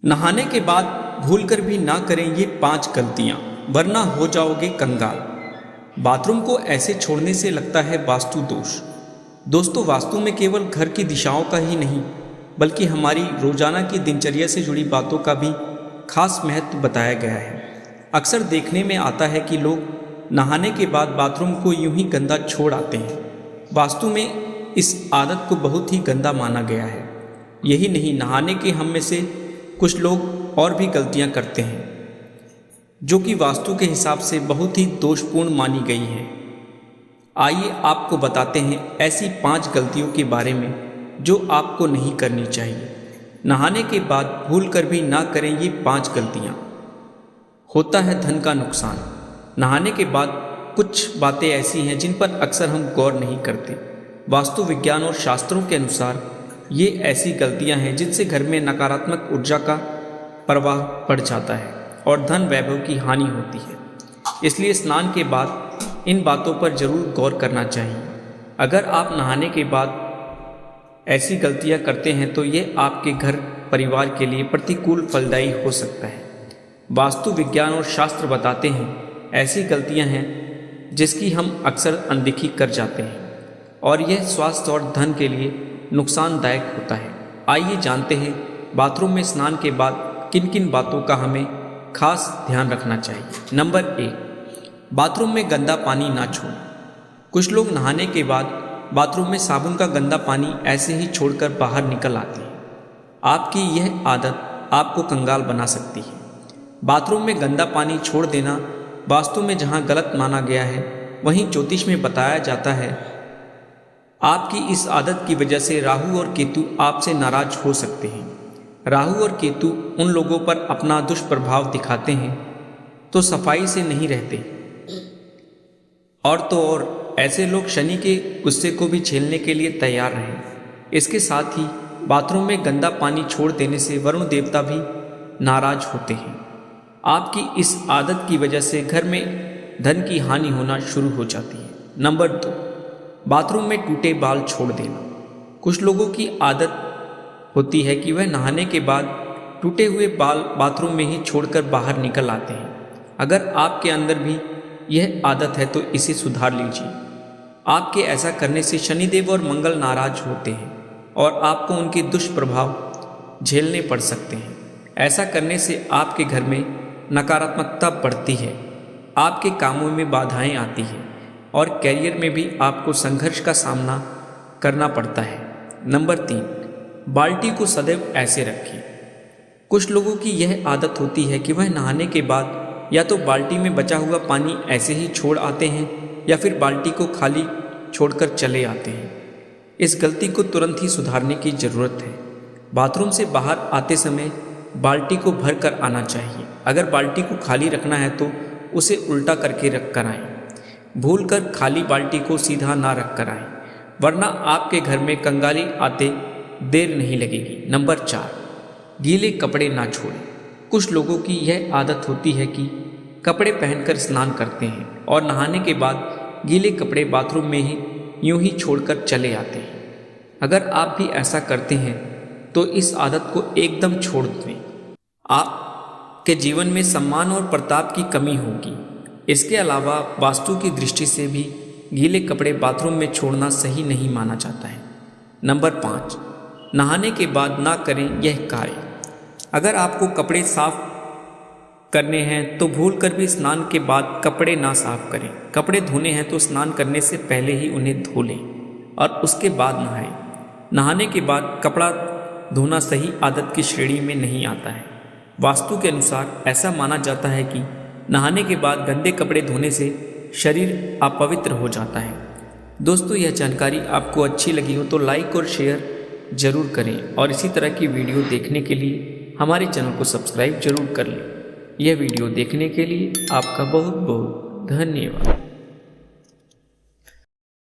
नहाने के बाद भूलकर भी ना करें ये 5 गलतियां, वरना हो जाओगे कंगाल। बाथरूम को ऐसे छोड़ने से लगता है वास्तु दोष। दोस्तों, वास्तु में केवल घर की दिशाओं का ही नहीं, बल्कि हमारी रोजाना की दिनचर्या से जुड़ी बातों का भी खास महत्व बताया गया है। अक्सर देखने में आता है कि लोग नहाने के बाद बाथरूम को यूं ही गंदा छोड़ आते हैं। वास्तु में इस आदत को बहुत ही गंदा माना गया है। यही नहीं, नहाने के हम में से कुछ लोग और भी गलतियां करते हैं जो कि वास्तु के हिसाब से बहुत ही दोषपूर्ण मानी गई हैं। आइए आपको बताते हैं ऐसी 5 गलतियों के बारे में जो आपको नहीं करनी चाहिए। नहाने के बाद भूल कर भी ना करें ये 5 गलतियां। होता है धन का नुकसान। नहाने के बाद कुछ बातें ऐसी हैं जिन पर अक्सर हम गौर नहीं करते। वास्तु विज्ञान और शास्त्रों के अनुसार ये ऐसी गलतियां हैं जिनसे घर में नकारात्मक ऊर्जा का प्रवाह बढ़ जाता है और धन वैभव की हानि होती है। इसलिए स्नान के बाद इन बातों पर जरूर गौर करना चाहिए। अगर आप नहाने के बाद ऐसी गलतियां करते हैं तो ये आपके घर परिवार के लिए प्रतिकूल फलदायी हो सकता है। वास्तु विज्ञान और शास्त्र बताते हैं ऐसी गलतियां हैं जिसकी हम अक्सर अनदेखी कर जाते हैं और यह स्वास्थ्य और धन के लिए नुकसानदायक होता है। आइए जानते हैं बाथरूम में स्नान के बाद किन किन बातों का हमें खास ध्यान रखना चाहिए। नंबर 1, बाथरूम में गंदा पानी ना छोड़ें। कुछ लोग नहाने के बाद बाथरूम में साबुन का गंदा पानी ऐसे ही छोड़कर बाहर निकल आते हैं। आपकी यह आदत आपको कंगाल बना सकती है। बाथरूम में गंदा पानी छोड़ देना वास्तु में जहां गलत माना गया है, वहीं ज्योतिष में बताया जाता है आपकी इस आदत की वजह से राहु और केतु आपसे नाराज हो सकते हैं। राहु और केतु उन लोगों पर अपना दुष्प्रभाव दिखाते हैं तो सफाई से नहीं रहते, और तो और ऐसे लोग शनि के गुस्से को भी झेलने के लिए तैयार रहें। इसके साथ ही बाथरूम में गंदा पानी छोड़ देने से वरुण देवता भी नाराज होते हैं। आपकी इस आदत की वजह से घर में धन की हानि होना शुरू हो जाती है। नंबर 2, बाथरूम में टूटे बाल छोड़ देना। कुछ लोगों की आदत होती है कि वह नहाने के बाद टूटे हुए बाल बाथरूम में ही छोड़कर बाहर निकल आते हैं। अगर आपके अंदर भी यह आदत है तो इसे सुधार लीजिए। आपके ऐसा करने से शनिदेव और मंगल नाराज होते हैं और आपको उनके दुष्प्रभाव झेलने पड़ सकते हैं। ऐसा करने से आपके घर में नकारात्मकता बढ़ती है, आपके कामों में बाधाएं आती हैं और करियर में भी आपको संघर्ष का सामना करना पड़ता है। नंबर 3, बाल्टी को सदैव ऐसे रखें। कुछ लोगों की यह आदत होती है कि वह नहाने के बाद या तो बाल्टी में बचा हुआ पानी ऐसे ही छोड़ आते हैं या फिर बाल्टी को खाली छोड़कर चले आते हैं। इस गलती को तुरंत ही सुधारने की ज़रूरत है। बाथरूम से बाहर आते समय बाल्टी को भर कर आना चाहिए। अगर बाल्टी को खाली रखना है तो उसे उल्टा करके रख कर आएँ। भूल कर खाली बाल्टी को सीधा ना रख कर आएँ, वरना आपके घर में कंगाली आते देर नहीं लगेगी। नंबर 4, गीले कपड़े ना छोड़ें। कुछ लोगों की यह आदत होती है कि कपड़े पहनकर स्नान करते हैं और नहाने के बाद गीले कपड़े बाथरूम में ही यूं ही छोड़कर चले आते हैं। अगर आप भी ऐसा करते हैं तो इस आदत को एकदम छोड़ दें। आपके जीवन में सम्मान और प्रताप की कमी होगी। इसके अलावा वास्तु की दृष्टि से भी गीले कपड़े बाथरूम में छोड़ना सही नहीं माना जाता है। नंबर 5, नहाने के बाद ना करें यह कार्य। अगर आपको कपड़े साफ करने हैं तो भूल कर भी स्नान के बाद कपड़े ना साफ करें। कपड़े धोने हैं तो स्नान करने से पहले ही उन्हें धो लें और उसके बाद नहाएं। नहाने के बाद कपड़ा धोना सही आदत की श्रेणी में नहीं आता है। वास्तु के अनुसार ऐसा माना जाता है कि नहाने के बाद गंदे कपड़े धोने से शरीर अपवित्र हो जाता है। दोस्तों, यह जानकारी आपको अच्छी लगी हो तो लाइक और शेयर ज़रूर करें और इसी तरह की वीडियो देखने के लिए हमारे चैनल को सब्सक्राइब जरूर कर लें। यह वीडियो देखने के लिए आपका बहुत बहुत धन्यवाद।